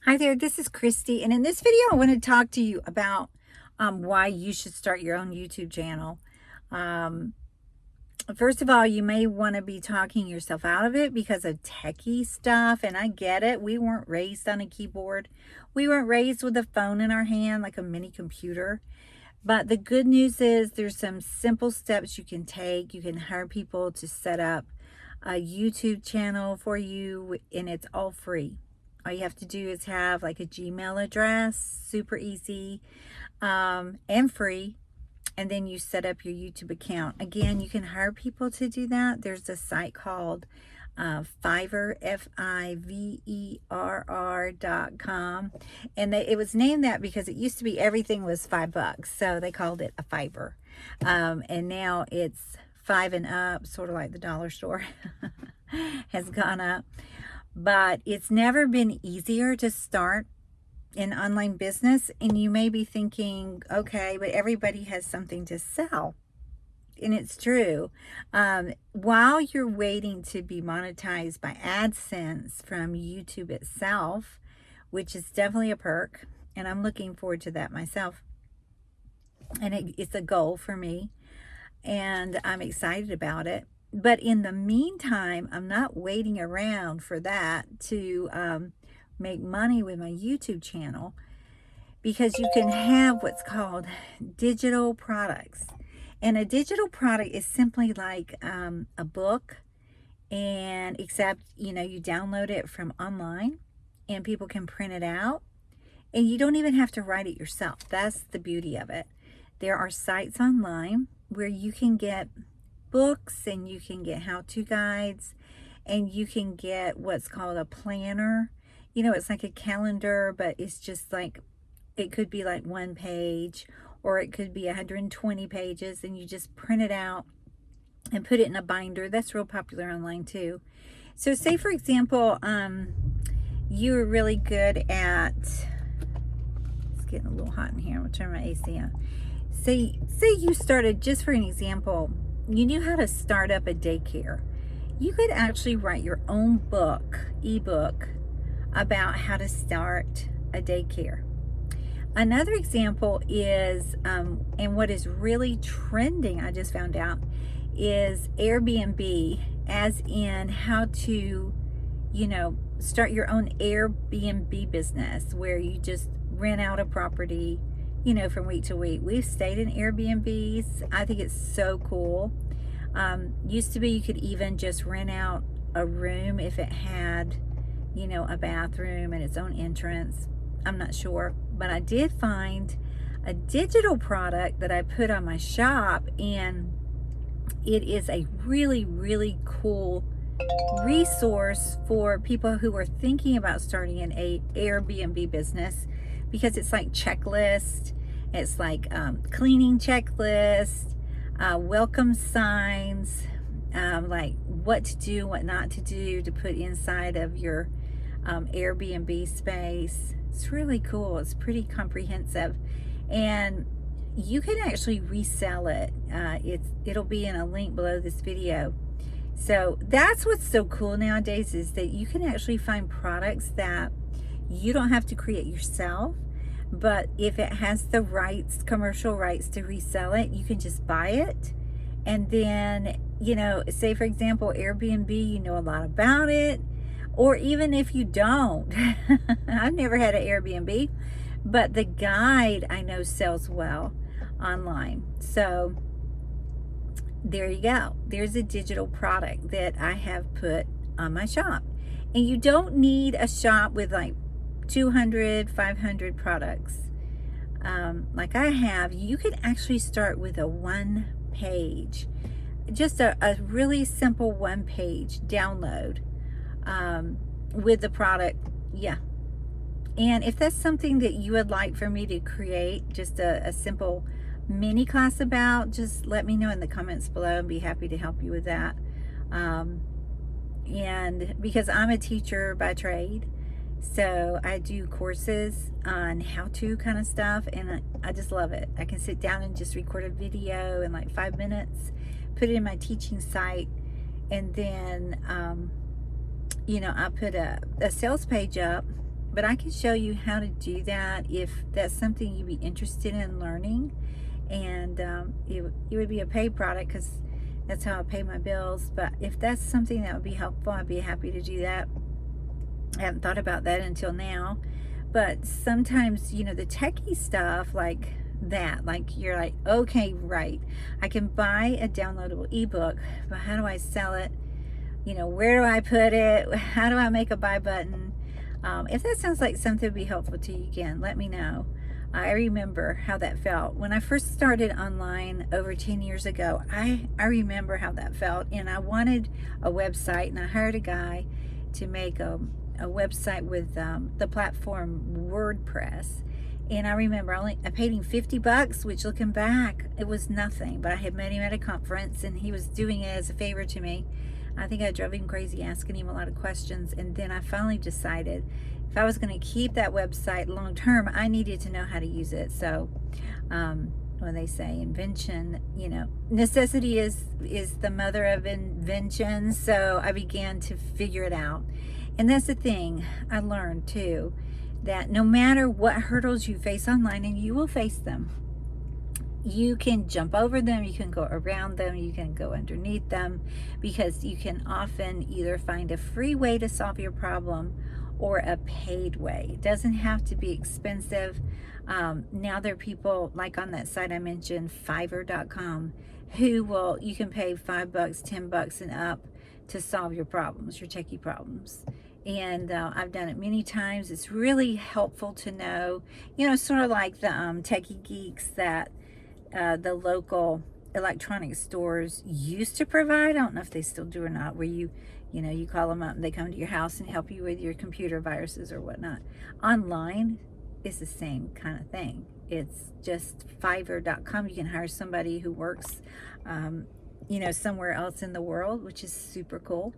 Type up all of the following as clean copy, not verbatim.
Hi there, this is Christy, and in this video I want to talk to you about why you should start your own YouTube channel. Um, First of all, you may want to be talking yourself out of it because of techie stuff, and I get it. We weren't raised on a keyboard. We weren't raised with a phone in our hand like a mini computer. But the good news is there's some simple steps you can take. You can hire people to set up a YouTube channel for you, and it's all free. All you have to do is have like a Gmail address, super easy and free. And then you set up your YouTube account. Again, you can hire people to do that. There's a site called Fiverr, Fiverr.com. And it was named that because it used to be everything was $5. So they called it a Fiverr. And now it's 5 and up, sort of like the dollar store has gone up. But it's never been easier to start an online business. And you may be thinking, okay, but everybody has something to sell. And it's true. While you're waiting to be monetized by AdSense from YouTube itself, which is definitely a perk, and I'm looking forward to that myself. And it's a goal for me, and I'm excited about it. But in the meantime, I'm not waiting around for that to make money with my YouTube channel, because you can have what's called digital products. And a digital product is simply like a book, and except, you download it from online and people can print it out, and you don't even have to write it yourself. That's the beauty of it. There are sites online where you can get books, and you can get how-to guides, and you can get what's called a planner. It's like a calendar, but it's just like, it could be like one page, or it could be 120 pages, and you just print it out and put it in a binder. That's real popular online too. So say, for example, you're really good at, it's getting a little hot in here. I'm gonna turn my AC on. Say you started, just for an example, you knew how to start up a daycare. You could actually write your own book, ebook, about how to start a daycare. Another example is, and what is really trending, I just found out, is Airbnb, as in how to, start your own Airbnb business where you just rent out a property, from week to week. We've stayed in Airbnbs. I think it's so cool. Used to be you could even just rent out a room if it had, a bathroom and its own entrance. I'm not sure, but I did find a digital product that I put on my shop, and it is a really, really cool resource for people who are thinking about starting an Airbnb business, because it's like checklist, it's like cleaning checklist, welcome signs, like what to do, what not to do to put inside of your Airbnb space. It's really cool. It's pretty comprehensive, and you can actually resell it. It'll be in a link below this video. So that's what's so cool nowadays, is that you can actually find products that you don't have to create yourself, but if it has the rights, commercial rights to resell it, you can just buy it. And then, say for example, Airbnb, you know a lot about it, or even if you don't, I've never had an Airbnb, but the guide I know sells well online. So there you go. There's a digital product that I have put on my shop. And you don't need a shop with like 200, 500 products like I have. You can actually start with a one page, just a really simple one page download with the product. Yeah. And if that's something that you would like for me to create just a simple mini class about, just let me know in the comments below and be happy to help you with that. And because I'm a teacher by trade, so I do courses on how-to kind of stuff, and I just love it. I can sit down and just record a video in like 5 minutes, put it in my teaching site, and then I put a sales page up but I can show you how to do that if that's something you'd be interested in learning. And it would be a paid product because that's how I pay my bills. But if that's something that would be helpful, I'd be happy to do that. I haven't thought about that until now. But sometimes, you know, the techie stuff like that, like you're like, okay, right, I can buy a downloadable ebook, but how do I sell it? You know, where do I put it? How do I make a buy button? If that sounds like something would be helpful to you, again, let me know. I remember how that felt. When I first started online over 10 years ago, I remember how that felt. And I wanted a website, and I hired a guy to make a website with the platform WordPress. And I remember I paid him $50, which looking back, it was nothing. But I had met him at a conference, and he was doing it as a favor to me. I think I drove him crazy asking him a lot of questions. And then I finally decided if I was going to keep that website long term, I needed to know how to use it. So when they say invention, you know, necessity is the mother of invention. So I began to figure it out. And that's the thing I learned too, that no matter what hurdles you face online, and you will face them, you can jump over them, you can go around them, you can go underneath them, because you can often either find a free way to solve your problem or a paid way. It doesn't have to be expensive. Now there are people like on that site I mentioned, Fiverr.com, who you can pay $5, $10 and up to solve your problems, your techie problems. And I've done it many times. It's really helpful to know, you know, sort of like the techie geeks that the local electronics stores used to provide. I don't know if they still do or not, where you know, you call them up and they come to your house and help you with your computer viruses or whatnot. Online is the same kind of thing. It's just Fiverr.com. You can hire somebody who works, you know, somewhere else in the world, which is super cool,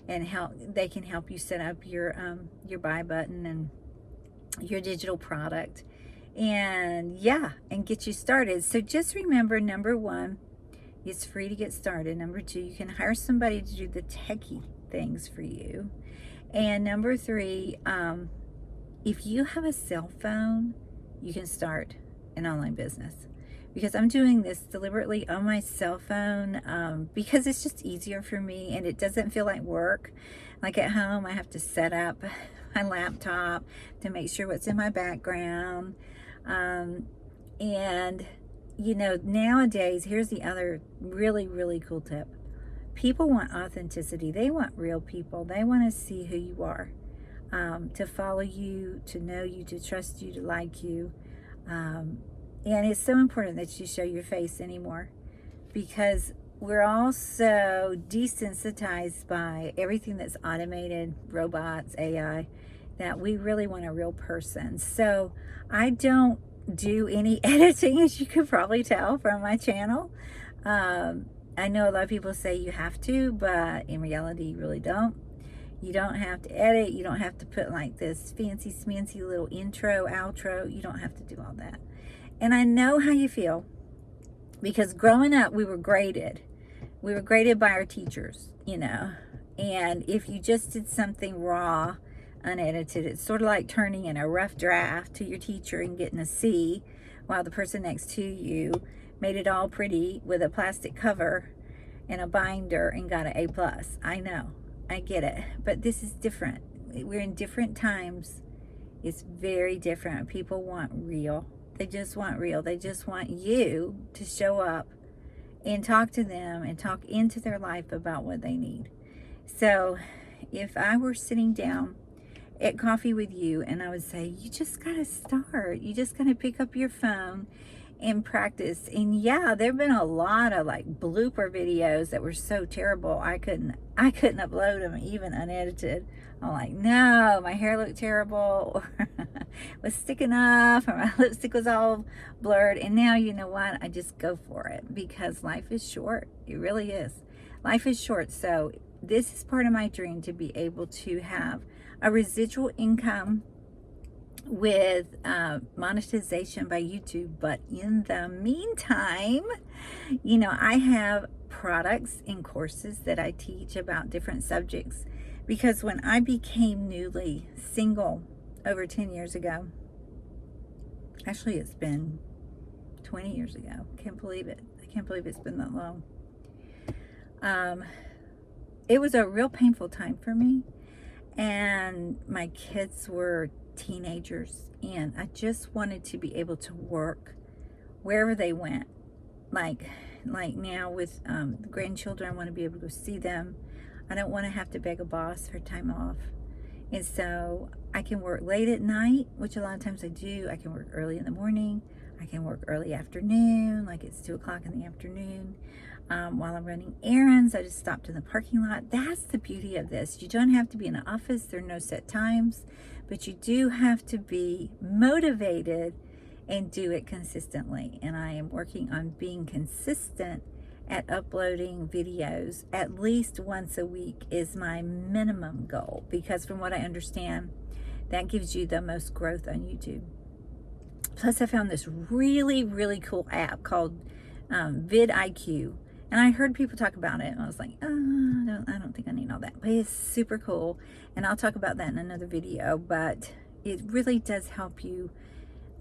and they can help you set up your buy button and your digital product. And yeah, and get you started. So just remember, number one, it's free to get started. Number two, you can hire somebody to do the techie things for you. And number three, if you have a cell phone, you can start an online business. Because I'm doing this deliberately on my cell phone because it's just easier for me, and it doesn't feel like work. Like at home, I have to set up my laptop to make sure what's in my background. And you know, nowadays, here's the other really, really cool tip. People want authenticity. They want real people. They want to see who you are, to follow you, to know you, to trust you, to like you. And it's so important that you show your face anymore, because we're all so desensitized by everything that's automated, robots, AI, that we really want a real person. So I don't do any editing, as you could probably tell from my channel. I know a lot of people say you have to, but in reality, you really don't. You don't have to edit. You don't have to put like this fancy smancy little intro, outro. You don't have to do all that. And I know how you feel, because growing up, we were graded. We were graded by our teachers, you know. And if you just did something raw, unedited, it's sort of like turning in a rough draft to your teacher and getting a C, while the person next to you made it all pretty with a plastic cover and a binder and got an A+. I know, I get it, but this is different. We're in different times. It's very different. People want real. They just want real. They just want you to show up and talk to them and talk into their life about what they need. So if I were sitting down at coffee with you and I would say, you just got to start. You just got to pick up your phone and practice. And yeah, there have been a lot of like blooper videos that were so terrible I couldn't upload them even unedited. I'm like, no, my hair looked terrible, or was sticking up, or my lipstick was all blurred. And now, you know what, I just go for it, because life is short. It really is. Life is short. So this is part of my dream, to be able to have a residual income with monetization by YouTube. But in the meantime, you know, I have products and courses that I teach about different subjects, because when I became newly single over 10 years ago. Actually, it's been 20 years ago. Can't believe it. I can't believe it's been that long. It was a real painful time for me, and my kids were teenagers, and I just wanted to be able to work wherever they went. Like now with the grandchildren, I want to be able to see them. I don't want to have to beg a boss for time off. And so I can work late at night, which a lot of times I do. I can work early in the morning. I can work early afternoon, like it's 2 o'clock in the afternoon. While I'm running errands, I just stopped in the parking lot. That's the beauty of this. You don't have to be in an office. There are no set times, but you do have to be motivated and do it consistently. And I am working on being consistent at uploading videos at least once a week is my minimum goal, because from what I understand, that gives you the most growth on YouTube. Plus, I found this really, really cool app called vidIQ. And I heard people talk about it, and I was like, oh, I don't think I need all that. But it's super cool, and I'll talk about that in another video. But it really does help you.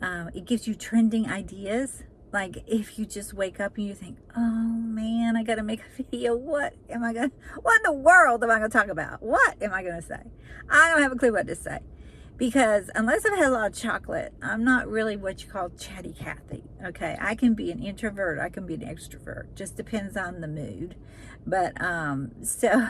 It gives you trending ideas. Like if you just wake up and you think, oh man, I got to make a video. What in the world am I going to talk about? What am I going to say? I don't have a clue what to say. Because unless I've had a lot of chocolate, I'm not really what you call chatty Cathy. Okay, I can be an introvert, I can be an extrovert. Just depends on the mood. But so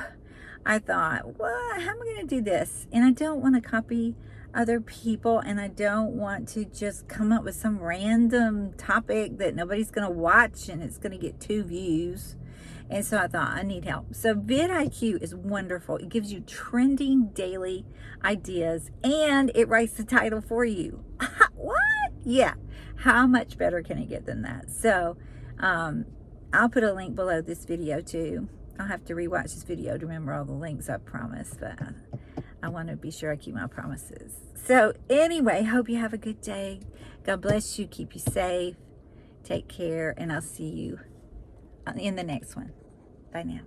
I thought, what? How am I going to do this? And I don't want to copy other people, and I don't want to just come up with some random topic that nobody's going to watch and it's going to get 2 views. And so I thought, I need help. So vidIQ is wonderful. It gives you trending daily ideas, and it writes the title for you. What? Yeah. How much better can it get than that? So I'll put a link below this video too. I'll have to rewatch this video to remember all the links I promised, but I want to be sure I keep my promises. So anyway, hope you have a good day. God bless you. Keep you safe. Take care, and I'll see you in the next one. Bye now.